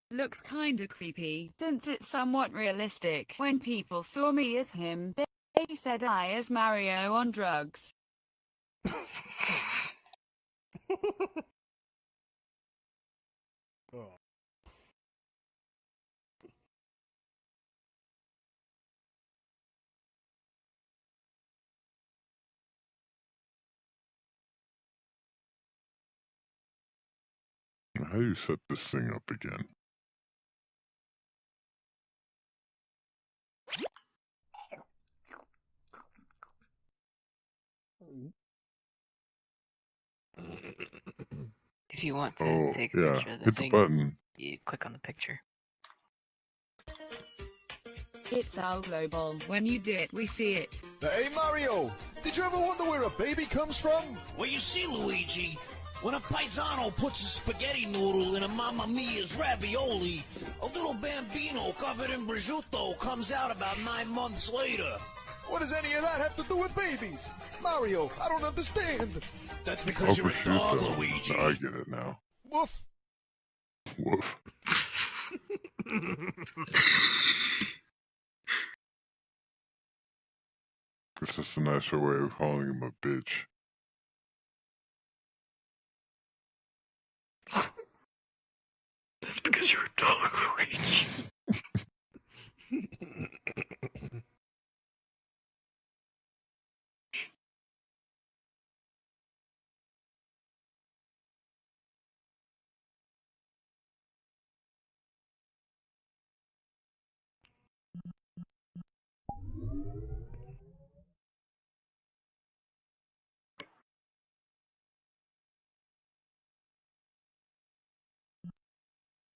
Looks kinda creepy, since it's somewhat realistic. When people saw me as him, they said I as Mario on drugs. Oh. How do you set this thing up again? If you want to Oh, take a yeah. picture of the Hit the thing, button. you click on the picture. It's all global. When you do it, we see it. Hey Mario, did you ever wonder where a baby comes from? Well, you see, Luigi, when a paisano puts a spaghetti noodle in a Mamma Mia's ravioli, a little bambino covered in prosciutto comes out about 9 months later. What does any of that have to do with babies? Mario, I don't understand. That's because you're a dog, prosciutto. Luigi. I get it now. Woof. Woof. This is a nicer way of calling him a bitch. That's because you're a dog, Luigi.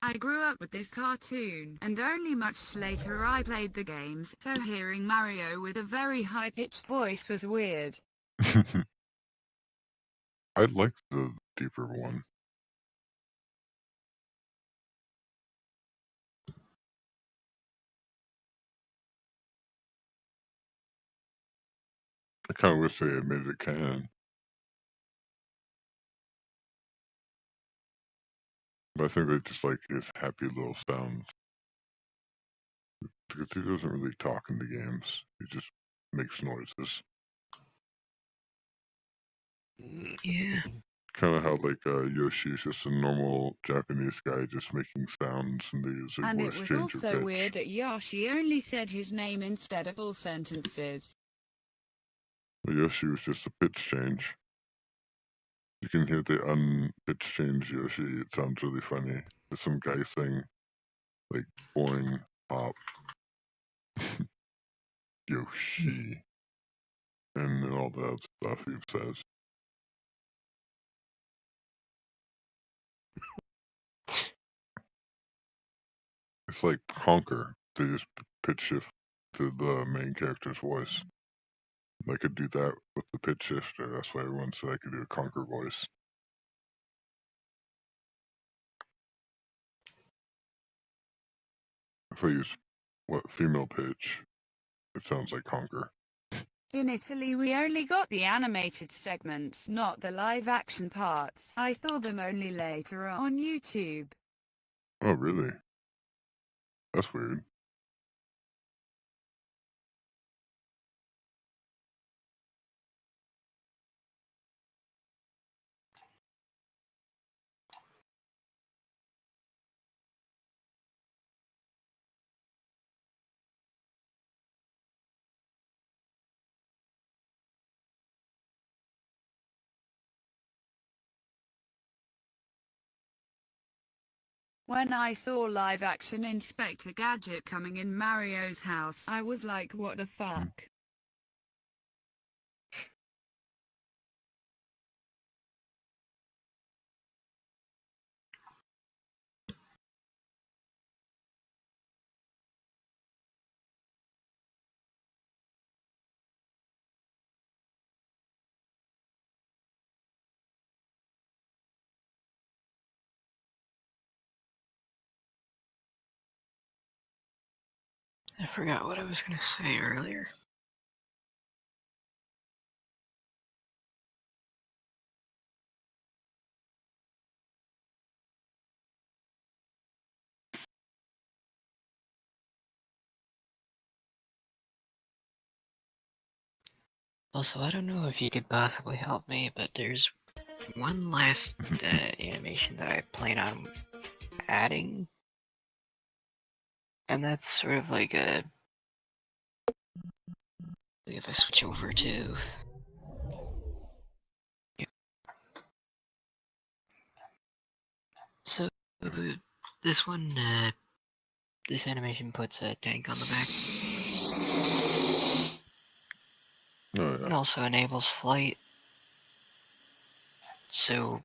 I grew up with this cartoon, and only much later I played the games, so hearing Mario with a very high-pitched voice was weird. I like the deeper one. I kind of wish they admitted it canon. But I think they just like his happy little sounds. Because he doesn't really talk in the games. He just makes noises. Yeah. Kind of how like Yoshi is just a normal Japanese guy just making sounds and they use their And voice it was changer also pitch. weird that Yoshi only said his name instead of all sentences. But Yoshi was just a pitch change. You can hear the unpitch change Yoshi. It sounds really funny. There's some guy saying like boing pop Yoshi and then all that stuff he says. It's like Honker. They just pitch shift to the main character's voice. I could do that with the pitch shifter. That's why everyone said I could do a Conker voice. If I use female pitch, it sounds like Conker. In Italy we only got the animated segments, not the live-action parts. I saw them only later on YouTube. Oh, really? That's weird. When I saw live-action Inspector Gadget coming in Mario's house, I was like, what the fuck? I forgot what I was gonna say earlier. Also, I don't know if you could possibly help me, but there's one last animation that I plan on adding, and that's sort of like a. If I switch over to. So, this one, this animation puts a tank on the back. Oh And yeah. also enables flight. So,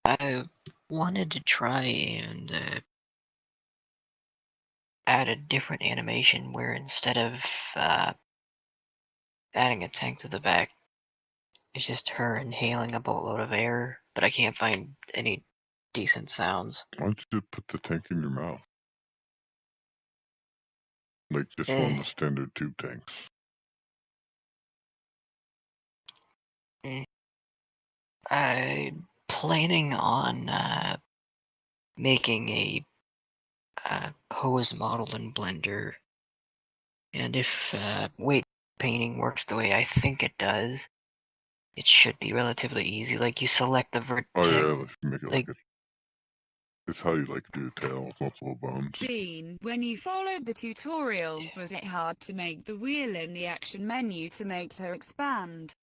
I wanted to try and add a different animation where instead of adding a tank to the back, it's just her inhaling a boatload of air, but I can't find any decent sounds. Why don't you just put the tank in your mouth? Like just one of the standard tube tanks. I'm planning on making a hose model in Blender, and if weight painting works the way I think it does, it should be relatively easy. Like you select the vertex. Oh yeah, let's make it like like a. It's how you like do a tail with multiple bones. Bean, when you followed the tutorial, was it hard to make the wheel in the action menu to make her expand?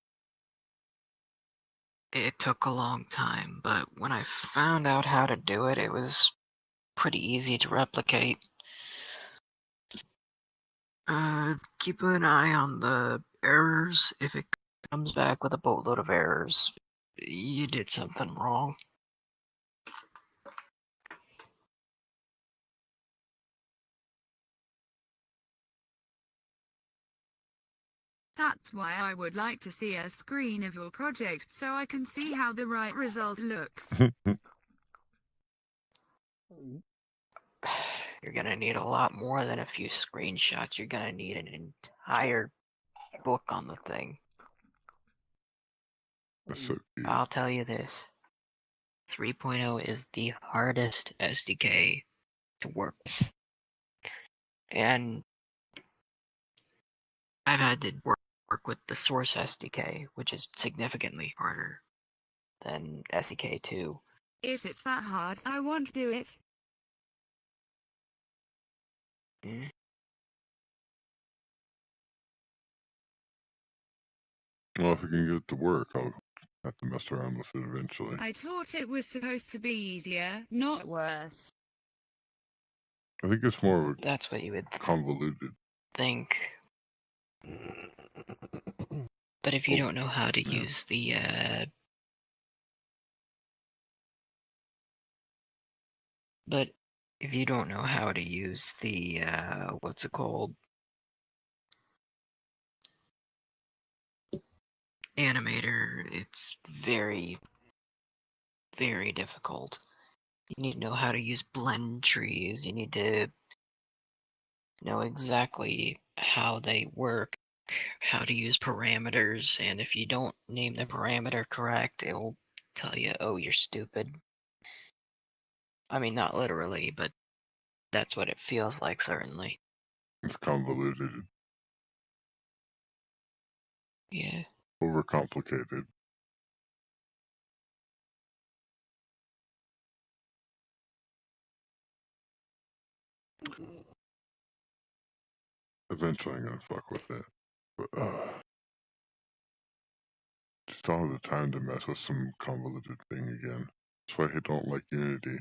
it took a long time, but when I found out how to do it, it was pretty easy to replicate. Keep an eye on the errors. If it comes back with a boatload of errors, you did something wrong. That's why I would like to see a screen of your project so I can see how the right result looks. You're gonna need a lot more than a few screenshots. You're gonna need an entire book on the thing. That's so cute. I'll tell you this. 3.0 is the hardest SDK to work with. And I've had to work with the source SDK, which is significantly harder than SDK 2. If it's that hard, I won't do it. Mm. Well, if we can get it to work, I'll have to mess around with it eventually. I thought it was supposed to be easier, not worse. I think it's more of a That's what you would convoluted. think. But if you don't know how to use the but if you don't know how to use the what's it called? Animator, it's very, very difficult. You need to know how to use blend trees. You need to know exactly how they work, how to use parameters, and if you don't name the parameter correct, it'll tell you, oh, you're stupid. I mean, not literally, but that's what it feels like, certainly. It's convoluted, Yeah. overcomplicated. Eventually, I'm gonna fuck with it, but just don't have the time to mess with some convoluted thing again. That's why I don't like Unity.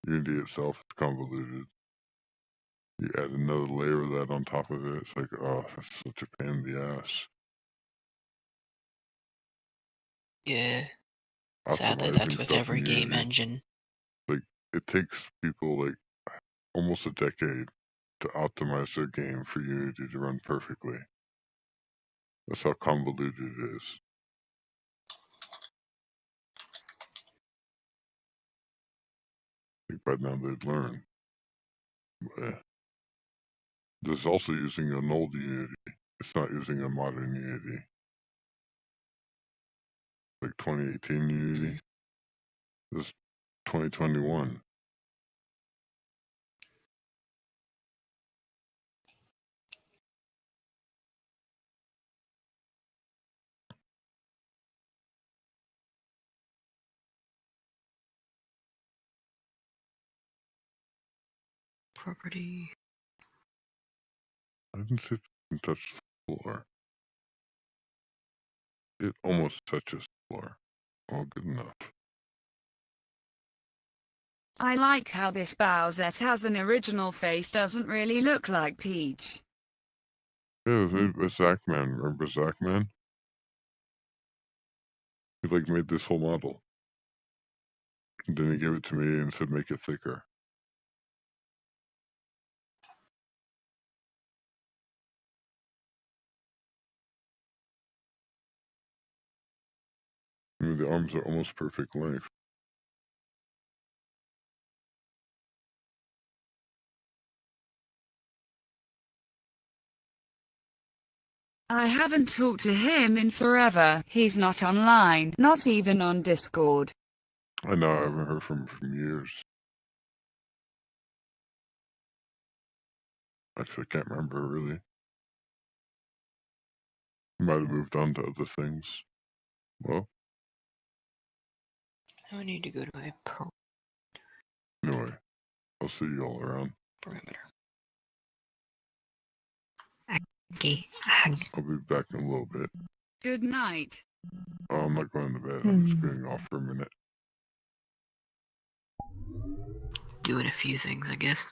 Unity itself is convoluted. You add another layer of that on top of it. It's like, oh, that's such a pain in the ass. Yeah. Sadly, that's Optimizing with stuff every in game Unity. engine. Like, it takes people like almost a decade to optimize their game for Unity to run perfectly. That's how convoluted it is. I think by now they'd learn. But, This is also using an old Unity. It's not using a modern Unity. Like 2018 Unity. This is 2021. Property. I didn't see if it can touch the floor. It almost touches the floor. Oh, good enough. I like how this Bowsette has an original face, doesn't really look like Peach. Yeah, it was made by Zachman. Remember Zachman? He like made this whole model. And then he gave it to me and said make it thicker. I mean, the arms are almost perfect length. I haven't talked to him in forever. He's not online, not even on Discord. I know, I haven't heard from him from years. Actually, I can't remember really. He might have moved on to other things. Well, I need to go to my anyway, I'll see you all around. perimeter. I'll be back in a little bit. Good night. Oh, I'm not going to bed. I'm just going off for a minute. Doing a few things, I guess.